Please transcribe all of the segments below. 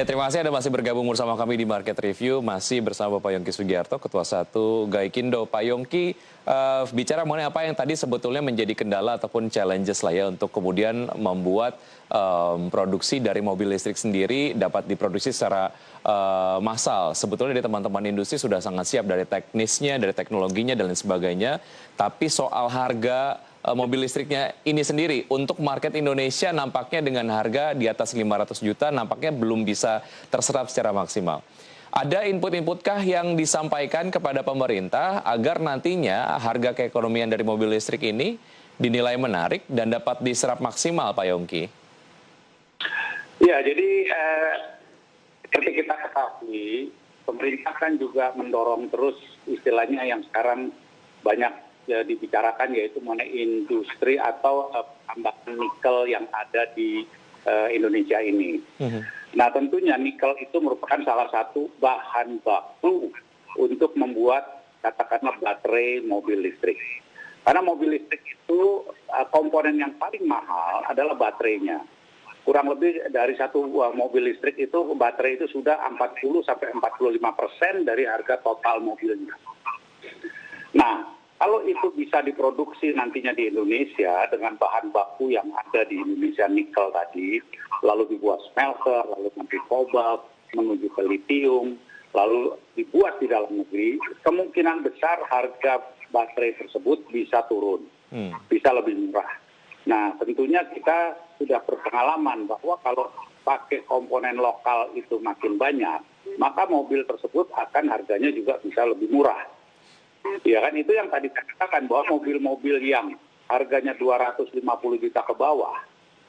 Ya, terima kasih Anda masih bergabung bersama kami di Market Review, masih bersama Pak Yongki Sugiarto, Ketua 1 Gaikindo. Pak Yongki, bicara mengenai apa yang tadi sebetulnya menjadi kendala ataupun challenges lah ya untuk kemudian membuat produksi dari mobil listrik sendiri dapat diproduksi secara massal. Sebetulnya di teman-teman industri sudah sangat siap dari teknisnya, dari teknologinya, dan lain sebagainya. Tapi soal harga mobil listriknya ini sendiri untuk market Indonesia nampaknya dengan harga di atas 500 juta nampaknya belum bisa terserap secara maksimal. Ada input-inputkah yang disampaikan kepada pemerintah agar nantinya harga keekonomian dari mobil listrik ini dinilai menarik dan dapat diserap maksimal, Pak Yongki? Ya, jadi seperti kita ketahui, pemerintah kan juga mendorong terus istilahnya yang sekarang banyak dibicarakan, yaitu mengenai industri atau tambahan nikel yang ada di Indonesia ini. Nah, tentunya nikel itu merupakan salah satu bahan baku untuk membuat katakanlah baterai mobil listrik. Karena mobil listrik itu komponen yang paling mahal adalah baterainya. Kurang lebih dari satu mobil listrik itu baterai itu sudah 40-45% dari harga total mobilnya. Nah, kalau itu bisa diproduksi nantinya di Indonesia dengan bahan baku yang ada di Indonesia, nikel tadi, lalu dibuat smelter, lalu nanti kobalt, menuju ke lithium, lalu dibuat di dalam negeri, kemungkinan besar harga baterai tersebut bisa turun, bisa lebih murah. Nah, tentunya kita sudah berpengalaman bahwa kalau pakai komponen lokal itu makin banyak, maka mobil tersebut akan harganya juga bisa lebih murah. Ya kan, itu yang tadi saya katakan bahwa mobil-mobil yang harganya 250 juta ke bawah,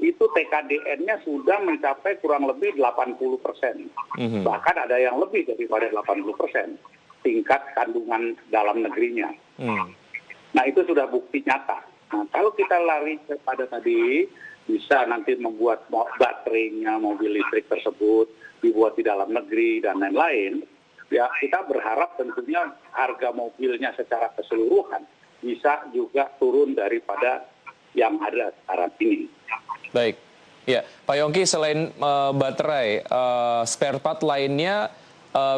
itu TKDN-nya sudah mencapai kurang lebih 80%. Bahkan ada yang lebih daripada 80% tingkat kandungan dalam negerinya. Nah, itu sudah bukti nyata. Nah, kalau kita lari kepada tadi, bisa nanti membuat baterainya mobil listrik tersebut, dibuat di dalam negeri, dan lain-lain, ya kita berharap tentunya harga mobilnya secara keseluruhan bisa juga turun daripada yang ada sekarang ini. Baik, ya Pak Yongki, selain baterai, spare part lainnya,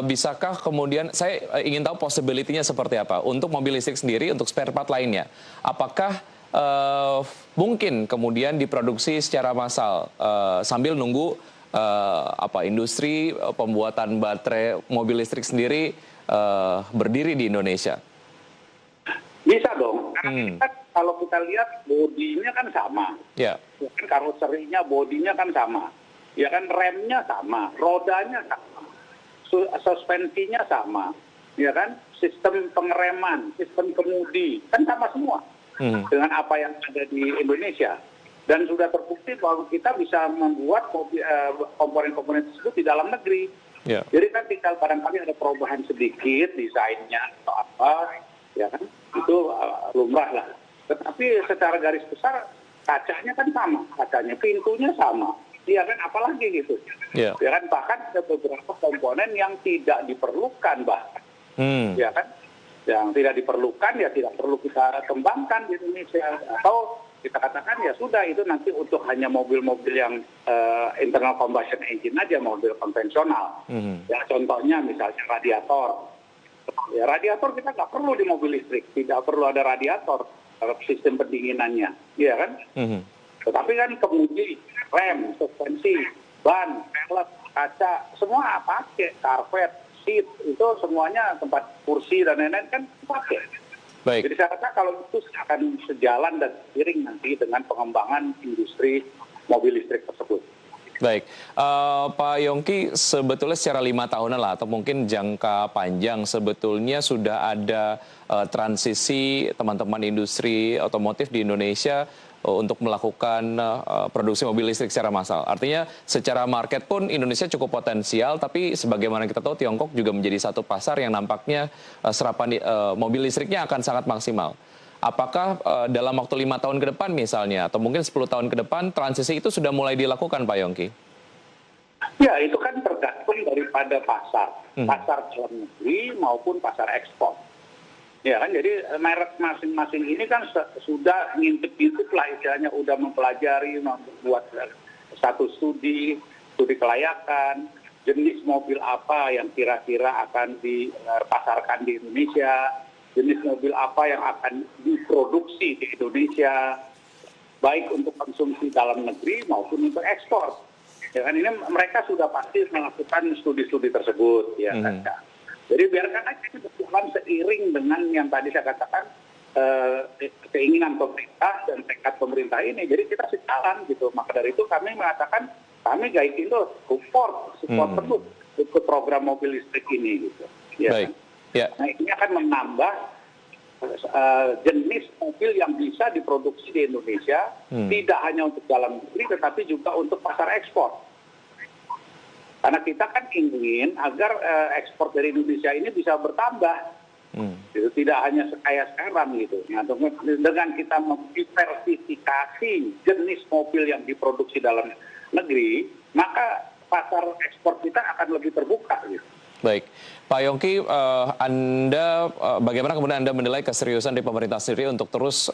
bisakah kemudian, saya ingin tahu possibility-nya seperti apa untuk mobil listrik sendiri, untuk spare part lainnya. Apakah mungkin kemudian diproduksi secara massal sambil nunggu industri pembuatan baterai mobil listrik sendiri berdiri di Indonesia? Bisa dong, karena kalau kita lihat bodinya kan sama, ya kan, karoserinya, bodinya kan sama, ya kan, remnya sama, rodanya sama, suspensinya sama, ya kan, sistem pengereman, sistem kemudi kan sama semua dengan apa yang ada di Indonesia. Dan sudah terbukti bahwa kita bisa membuat komponen-komponen tersebut di dalam negeri. Yeah. Jadi kan tinggal barangkali ada perubahan sedikit desainnya atau apa, ya kan, itu lumrah lah. Tetapi secara garis besar kacanya kan sama, kacanya, pintunya sama, ya kan, apalagi gitu. Yeah. Ya kan, bahkan ada beberapa komponen yang tidak diperlukan bahkan, ya kan, yang tidak diperlukan ya tidak perlu kita kembangkan di Indonesia, atau kita katakan ya sudah, itu nanti untuk hanya mobil-mobil yang internal combustion engine aja, mobil konvensional. Ya contohnya misalnya radiator. Ya radiator kita nggak perlu di mobil listrik, tidak perlu ada radiator sistem pendinginannya, ya kan? Tetapi kan kemudi, rem, suspensi, ban, pelek, kaca, semua pakai, karpet, seat, itu semuanya, tempat kursi dan lain-lain kan pakai. Baik. Jadi saya rasa kalau itu akan sejalan dan seiring nanti dengan pengembangan industri mobil listrik tersebut. Baik, Pak Yongki, sebetulnya secara 5 tahunan lah, atau mungkin jangka panjang, sebetulnya sudah ada transisi teman-teman industri otomotif di Indonesia untuk melakukan produksi mobil listrik secara massal. Artinya secara market pun Indonesia cukup potensial, tapi sebagaimana kita tahu Tiongkok juga menjadi satu pasar yang nampaknya serapan mobil listriknya akan sangat maksimal. Apakah dalam waktu 5 tahun ke depan misalnya, atau mungkin 10 tahun ke depan, transisi itu sudah mulai dilakukan, Pak Yongki? Ya, itu kan tergantung daripada pasar. Pasar dalam negeri maupun pasar ekspor. Ya kan, jadi merek masing-masing ini kan sudah ngintip-ngintip lah istilahnya, udah mempelajari, membuat satu studi kelayakan, jenis mobil apa yang kira-kira akan dipasarkan di Indonesia, jenis mobil apa yang akan diproduksi di Indonesia, baik untuk konsumsi dalam negeri maupun untuk ekspor. Ya kan, ini mereka sudah pasti melakukan studi-studi tersebut, ya kan. Jadi biarkan aja ini berjalan seiring dengan yang tadi saya katakan, keinginan pemerintah dan tekad pemerintah ini. Jadi kita sejalan gitu. Maka dari itu kami mengatakan kami Gaikindo support penuh ikut program mobil listrik ini gitu. Ya. Baik. Ya. Nah ini akan menambah jenis mobil yang bisa diproduksi di Indonesia, tidak hanya untuk dalam negeri tetapi juga untuk pasar ekspor. Karena kita kan ingin agar ekspor dari Indonesia ini bisa bertambah. Itu tidak hanya sekaya sekarang gitu. Nah, dengan kita memdiversifikasi jenis mobil yang diproduksi dalam negeri, maka pasar ekspor kita akan lebih terbuka gitu. Baik, Pak Yongki, Anda bagaimana kemudian Anda menilai keseriusan di pemerintah sendiri untuk terus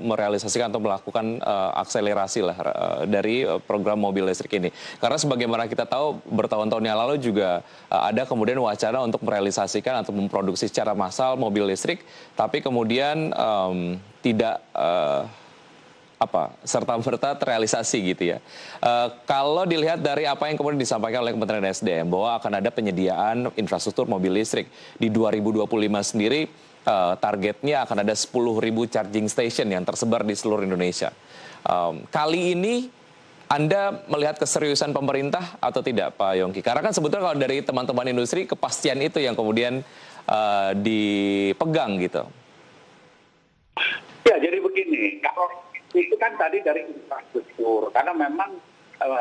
merealisasikan atau melakukan akselerasi lah dari program mobil listrik ini? Karena sebagaimana kita tahu bertahun-tahun yang lalu juga ada kemudian wacana untuk merealisasikan atau memproduksi secara massal mobil listrik, tapi kemudian tidak serta-merta terrealisasi gitu ya. Kalau dilihat dari apa yang kemudian disampaikan oleh Kementerian SDM bahwa akan ada penyediaan infrastruktur mobil listrik di 2025 sendiri, targetnya akan ada 10.000 charging station yang tersebar di seluruh Indonesia. Kali ini Anda melihat keseriusan pemerintah atau tidak, Pak Yongki? Karena kan sebetulnya kalau dari teman-teman industri kepastian itu yang kemudian dipegang gitu. Ya, jadi begini, kalau itu kan tadi dari infrastruktur, karena memang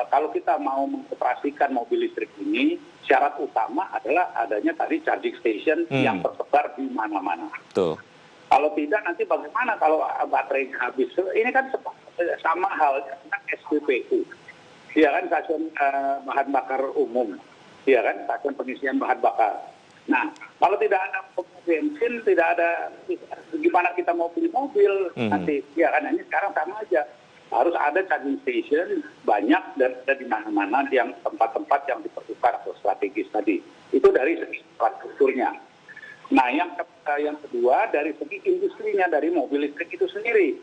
kalau kita mau mengoperasikan mobil listrik ini, syarat utama adalah adanya tadi charging station yang tersebar di mana-mana. Tuh. Kalau tidak nanti bagaimana kalau baterainya habis? Ini kan sama halnya dengan SPBU, ya kan, stasiun bahan bakar umum, ya kan, stasiun pengisian bahan bakar. Nah, kalau tidak ada bensin, tidak ada, gimana kita mau beli mobil nanti? Ya kan, ini sekarang sama aja. Harus ada charging station banyak dan ada di mana-mana yang tempat-tempat yang diperlukan atau strategis tadi. Itu dari segi infrastrukturnya. Nah, yang kedua dari segi industrinya, dari mobil listrik itu sendiri.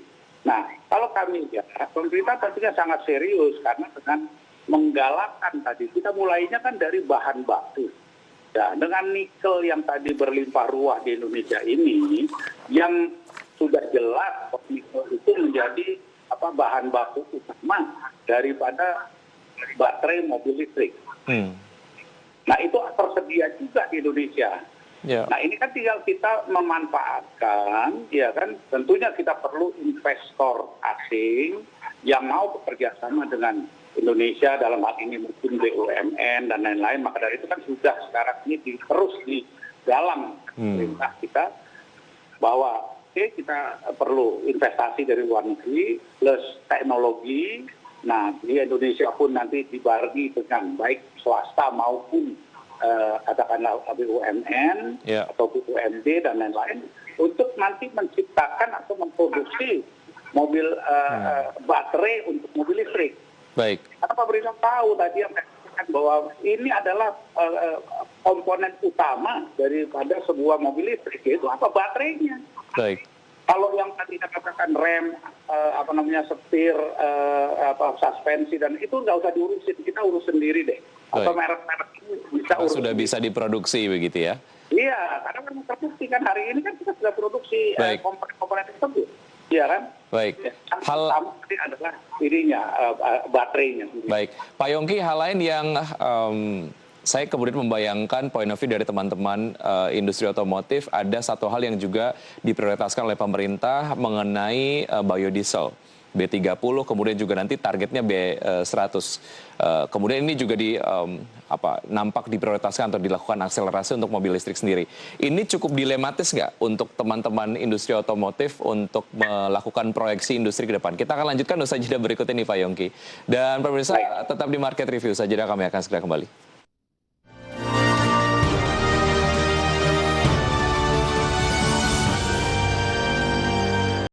Nah, kalau kami lihat, pemerintah tentunya sangat serius karena dengan menggalakkan tadi, kita mulainya kan dari bahan baku. Ya, dengan nikel yang tadi berlimpah ruah di Indonesia ini, yang sudah jelas nikel itu menjadi bahan baku utama daripada baterai mobil listrik. Nah, itu tersedia juga di Indonesia. Yeah. Nah, ini kan tinggal kita memanfaatkan, ya kan, tentunya kita perlu investor asing yang mau bekerja sama dengan Indonesia, dalam hal ini mungkin BUMN dan lain-lain. Maka dari itu kan sudah sekarang ini terus di dalam pemerintah kita bahwa kita perlu investasi dari luar negeri plus teknologi. Nah, di Indonesia pun nanti dibarengi dengan baik swasta maupun katakanlah BUMN atau BUMD dan lain-lain untuk nanti menciptakan atau memproduksi mobil baterai untuk mobil listrik. Baik. Karena pemerintah tahu tadi yang mengatakan bahwa ini adalah komponen utama daripada sebuah mobil listrik, yaitu baterainya. Baik. Kalau yang tadi kita katakan rem, setir, suspensi dan itu nggak usah diurusin, kita urus sendiri deh. Baik. Atau merek-merek ini bisa urus. Sudah bisa diproduksi begitu ya? Iya, karena kan terbukti kan hari ini kan kita sudah produksi komponen-komponen tersebut. Iya kan? Baik. Hal utama adalah dirinya, baterainya. Baik. Pak Yongki, hal lain yang saya kemudian membayangkan point of view dari teman-teman industri otomotif, ada satu hal yang juga diprioritaskan oleh pemerintah mengenai biodiesel. B30, kemudian juga nanti targetnya B100. Kemudian ini juga nampak diprioritaskan atau dilakukan akselerasi untuk mobil listrik sendiri. Ini cukup dilematis nggak untuk teman-teman industri otomotif untuk melakukan proyeksi industri ke depan? Kita akan lanjutkan usai jeda berikut ini, Pak Yongki. Dan pemirsa, tetap di Market Review saja, kami akan segera kembali.